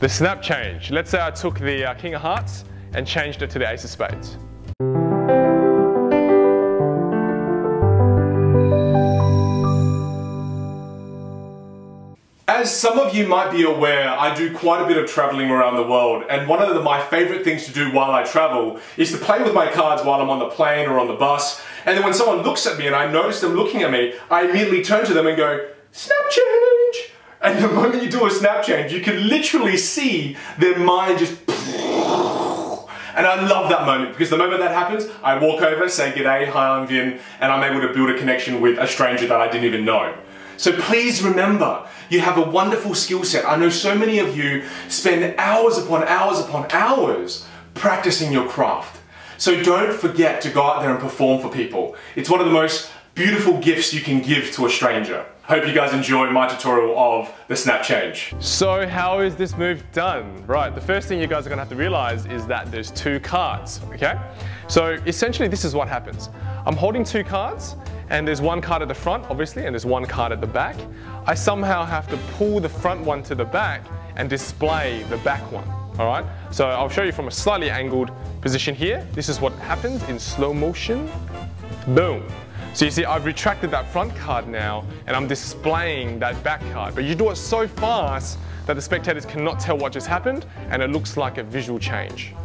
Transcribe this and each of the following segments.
The snap change. Let's say I took the King of Hearts and changed it to the Ace of Spades. As some of you might be aware, I do quite a bit of traveling around the world, and one of my favorite things to do while I travel is to play with my cards while I'm on the plane or on the bus, and then when someone looks at me and I notice them looking at me, I immediately turn to them and go, snap change! And the moment you do a snap change, you can literally see their mind just... And I love that moment, because the moment that happens, I walk over, say g'day, hi, I'm Vinh, and I'm able to build a connection with a stranger that I didn't even know. So please remember, you have a wonderful skill set. I know so many of you spend hours upon hours upon hours practicing your craft. So don't forget to go out there and perform for people. It's one of the most beautiful gifts you can give to a stranger. Hope you guys enjoy my tutorial of the snap change. So how is this move done? Right, the first thing you guys are gonna have to realize is that there's two cards, okay? So essentially this is what happens. I'm holding two cards, and there's one card at the front, obviously, and there's one card at the back. I somehow have to pull the front one to the back and display the back one, all right? So I'll show you from a slightly angled position here. This is what happens in slow motion. Boom. So you see, I've retracted that front card now, and I'm displaying that back card. But you do it so fast that the spectators cannot tell what just happened, and it looks like a visual change.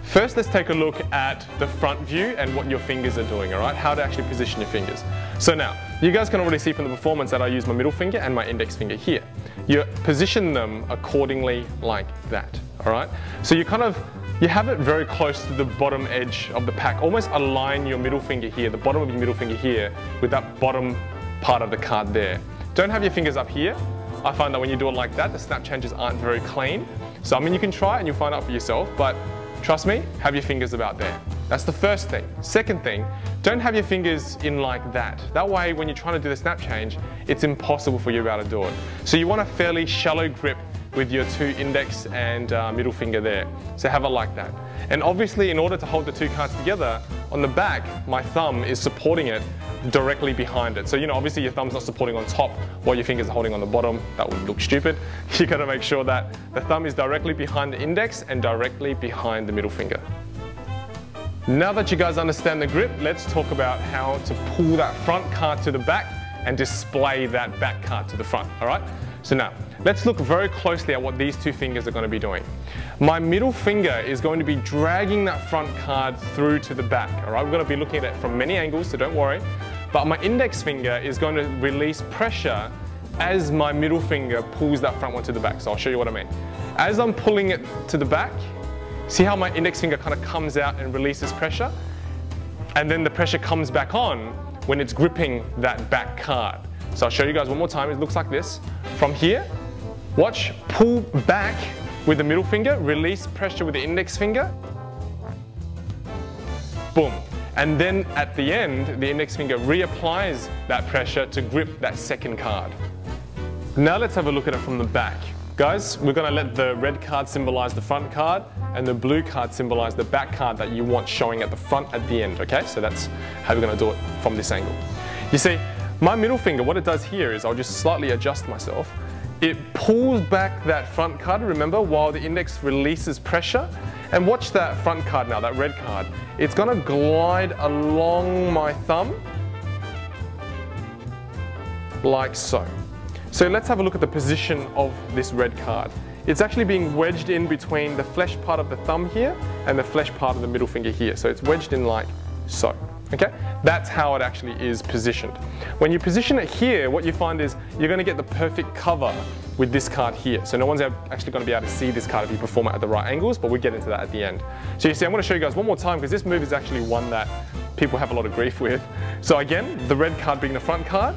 First, let's take a look at the front view and what your fingers are doing, all right? How to actually position your fingers. So now, you guys can already see from the performance that I use my middle finger and my index finger here. You position them accordingly like that, all right? So you have it very close to the bottom edge of the pack. Almost align your middle finger here, the bottom of your middle finger here, with that bottom part of the card there. Don't have your fingers up here. I find that when you do it like that, the snap changes aren't very clean. So I mean, you can try it and you'll find out for yourself, but trust me, have your fingers about there. That's the first thing. Second thing, don't have your fingers in like that. That way, when you're trying to do the snap change, it's impossible for you to be able to do it. So you want a fairly shallow grip with your two index and middle finger there. So have it like that. And obviously, in order to hold the two cards together, on the back, my thumb is supporting it directly behind it. So, you know, obviously your thumb's not supporting on top while your fingers are holding on the bottom. That would look stupid. You gotta make sure that the thumb is directly behind the index and directly behind the middle finger. Now that you guys understand the grip, let's talk about how to pull that front card to the back and display that back card to the front, all right? So now, let's look very closely at what these two fingers are going to be doing. My middle finger is going to be dragging that front card through to the back, all right? We're going to be looking at it from many angles, so don't worry. But my index finger is going to release pressure as my middle finger pulls that front one to the back. So I'll show you what I mean. As I'm pulling it to the back, see how my index finger kind of comes out and releases pressure? And then the pressure comes back on when it's gripping that back card. So I'll show you guys one more time. It looks like this. From here, watch, pull back with the middle finger, release pressure with the index finger. Boom. And then at the end, the index finger reapplies that pressure to grip that second card. Now let's have a look at it from the back. Guys, we're going to let the red card symbolize the front card and the blue card symbolize the back card that you want showing at the front at the end, okay? So that's how we're going to do it from this angle. You see, my middle finger, what it does here is I'll just slightly adjust myself. It pulls back that front card, remember, while the index releases pressure. And watch that front card now, that red card. It's going to glide along my thumb like so. So let's have a look at the position of this red card. It's actually being wedged in between the flesh part of the thumb here and the flesh part of the middle finger here. So it's wedged in like so. Okay, that's how it actually is positioned. When you position it here, what you find is you're going to get the perfect cover with this card here. So no one's actually going to be able to see this card if you perform it at the right angles, but we'll get into that at the end. So you see, I'm going to show you guys one more time because this move is actually one that people have a lot of grief with. So again, the red card being the front card,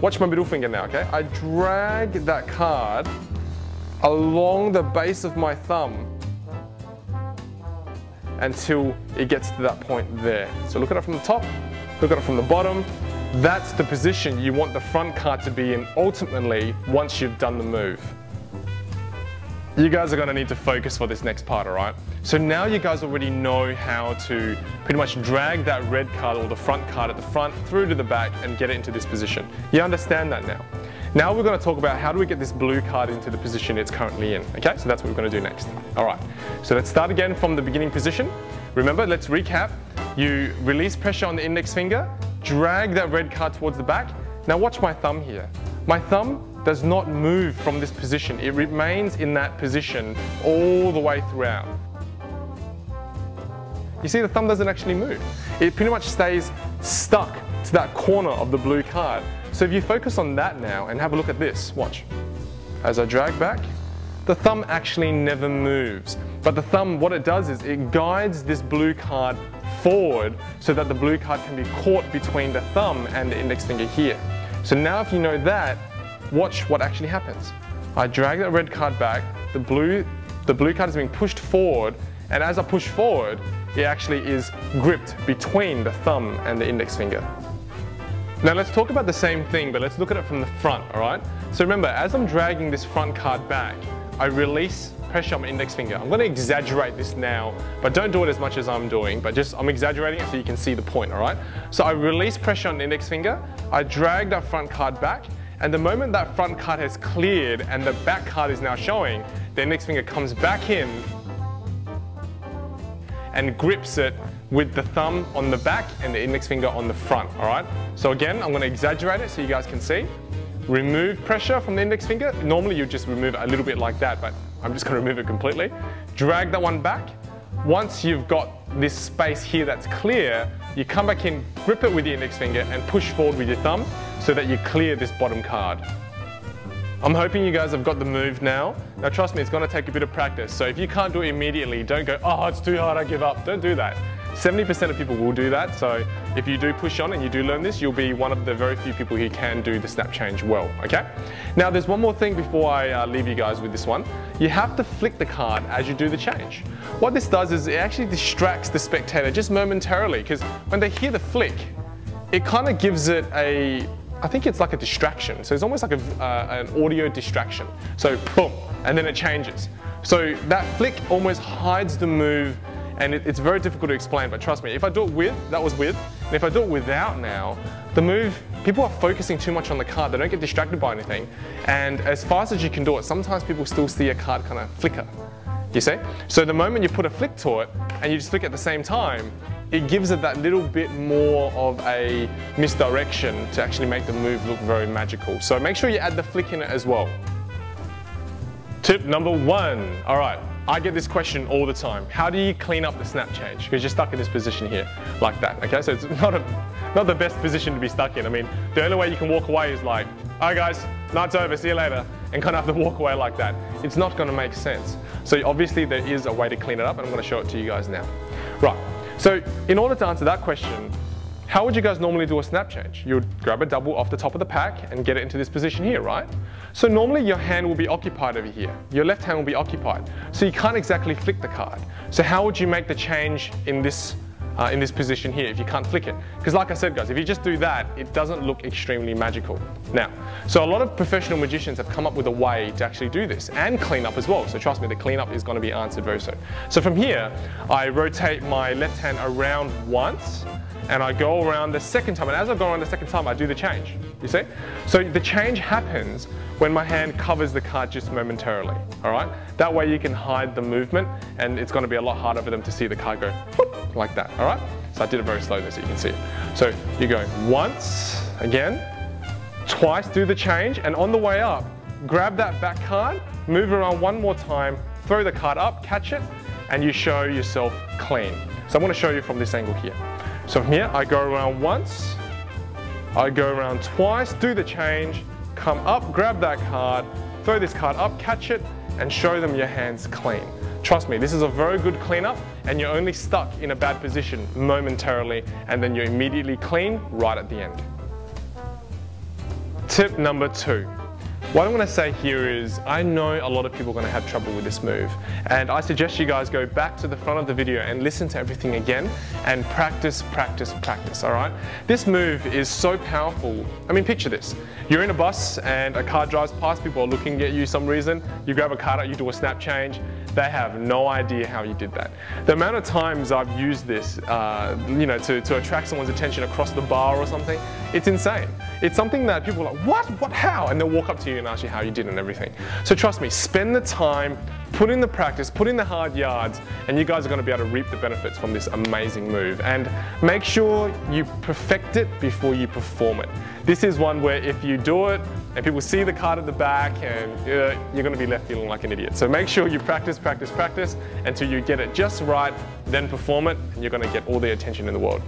watch my middle finger now, okay? I drag that card along the base of my thumb until it gets to that point there. So look at it from the top, look at it from the bottom. That's the position you want the front card to be in ultimately once you've done the move. You guys are going to need to focus for this next part, all right? So now you guys already know how to pretty much drag that red card or the front card at the front through to the back and get it into this position. You understand that now. Now we're going to talk about how do we get this blue card into the position it's currently in. Okay, so that's what we're going to do next. All right, so let's start again from the beginning position. Remember, let's recap. You release pressure on the index finger, drag that red card towards the back. Now watch my thumb here. My thumb does not move from this position. It remains in that position all the way throughout. You see, the thumb doesn't actually move. It pretty much stays stuck to that corner of the blue card. So if you focus on that now and have a look at this, watch. As I drag back, the thumb actually never moves. But the thumb, what it does is it guides this blue card forward so that the blue card can be caught between the thumb and the index finger here. So now if you know that, watch what actually happens. I drag that red card back, the blue card is being pushed forward, and as I push forward, it actually is gripped between the thumb and the index finger. Now let's talk about the same thing, but let's look at it from the front, all right? So remember, as I'm dragging this front card back, I release pressure on my index finger. I'm going to exaggerate this now, but don't do it as much as I'm doing, but just I'm exaggerating it so you can see the point, all right? So I release pressure on the index finger, I drag that front card back, and the moment that front card has cleared and the back card is now showing, the index finger comes back in and grips it with the thumb on the back and the index finger on the front, all right? So again, I'm going to exaggerate it so you guys can see. Remove pressure from the index finger. Normally you just remove it a little bit like that, but I'm just going to remove it completely. Drag that one back. Once you've got this space here that's clear, you come back in, grip it with the index finger and push forward with your thumb so that you clear this bottom card. I'm hoping you guys have got the move now. Now trust me, it's going to take a bit of practice. So if you can't do it immediately, don't go, oh, it's too hard, I give up. Don't do that. 70% of people will do that. So if you do push on and you do learn this, you'll be one of the very few people who can do the snap change well, okay? Now there's one more thing before I leave you guys with this one. You have to flick the card as you do the change. What this does is it actually distracts the spectator just momentarily, because when they hear the flick, it kind of gives it I think it's like a distraction. So it's almost like an audio distraction. So boom, and then it changes. So that flick almost hides the move, and it's very difficult to explain, but trust me, if I do it with, that was with, and if I do it without now, the move, people are focusing too much on the card, they don't get distracted by anything, and as fast as you can do it, sometimes people still see a card kind of flicker, you see? So the moment you put a flick to it, and you just flick at the same time, it gives it that little bit more of a misdirection to actually make the move look very magical. So make sure you add the flick in it as well. Tip number 1, all right. I get this question all the time. How do you clean up the snap change? Because you're stuck in this position here, like that, okay? So it's not the best position to be stuck in. I mean, the only way you can walk away is like, all right guys, night's over, see you later, and kind of have to walk away like that. It's not gonna make sense. So obviously there is a way to clean it up, and I'm gonna show it to you guys now. Right, so in order to answer that question, how would you guys normally do a snap change? You would grab a double off the top of the pack and get it into this position here, right? So normally your hand will be occupied over here. Your left hand will be occupied. So you can't exactly flick the card. So how would you make the change in this position here if you can't flick it? Because like I said guys, if you just do that, it doesn't look extremely magical. Now, so a lot of professional magicians have come up with a way to actually do this and clean up as well. So trust me, the cleanup is going to be answered very soon. So from here, I rotate my left hand around once, and I go around the second time, and as I go around the second time, I do the change, you see? So the change happens when my hand covers the card just momentarily, all right? That way you can hide the movement, and it's gonna be a lot harder for them to see the card go whoop, like that, all right? So I did it very slowly so you can see it. So you go once, again, twice, do the change, and on the way up, grab that back card, move around one more time, throw the card up, catch it, and you show yourself clean. So I'm gonna show you from this angle here. So from here, I go around once, I go around twice, do the change, come up, grab that card, throw this card up, catch it, and show them your hands clean. Trust me, this is a very good cleanup, and you're only stuck in a bad position momentarily, and then you're immediately clean right at the end. Tip number 2. What I'm going to say here is, I know a lot of people are going to have trouble with this move, and I suggest you guys go back to the front of the video and listen to everything again and practice, practice, practice, alright? This move is so powerful. I mean, picture this. You're in a bus and a car drives past, people are looking at you for some reason, you grab a card out, you do a snap change, they have no idea how you did that. The amount of times I've used this, you know, to attract someone's attention across the bar or something, it's insane. It's something that people are like, what, how? And they'll walk up to you and ask you how you did and everything. So trust me, spend the time, put in the practice, put in the hard yards, and you guys are going to be able to reap the benefits from this amazing move. And make sure you perfect it before you perform it. This is one where if you do it and people see the card at the back, and you're going to be left feeling like an idiot. So make sure you practice, practice, practice until you get it just right, then perform it, and you're going to get all the attention in the world.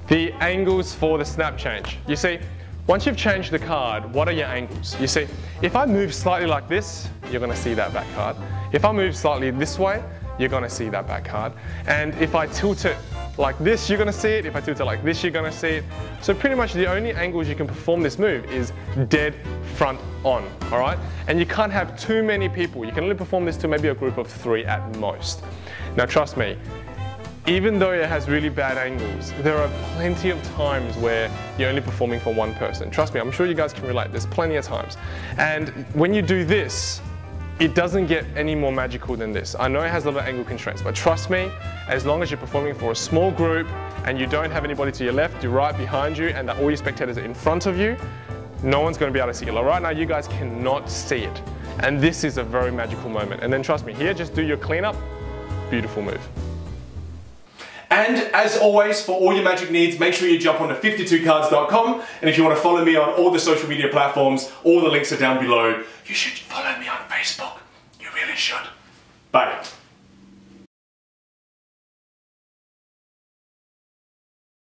The angles for the snap change. You see, once you've changed the card, what are your angles? You see, if I move slightly like this, you're going to see that back card. If I move slightly this way, you're going to see that back card. And if I tilt it like this, you're going to see it. If I tilt it like this, you're going to see it. So pretty much the only angles you can perform this move is dead front on, all right? And you can't have too many people. You can only perform this to maybe a group of 3 at most. Now trust me, even though it has really bad angles, there are plenty of times where you're only performing for one person. Trust me, I'm sure you guys can relate. There's plenty of times. And when you do this, it doesn't get any more magical than this. I know it has a lot of angle constraints, but trust me, as long as you're performing for a small group and you don't have anybody to your left, your right, behind you, and that all your spectators are in front of you, no one's going to be able to see it. Like right now, you guys cannot see it. And this is a very magical moment. And then trust me, here, just do your cleanup. Beautiful move. And as always, for all your magic needs, make sure you jump on to 52cards.com. And if you want to follow me on all the social media platforms, all the links are down below. You should follow me on Facebook. You really should. Bye.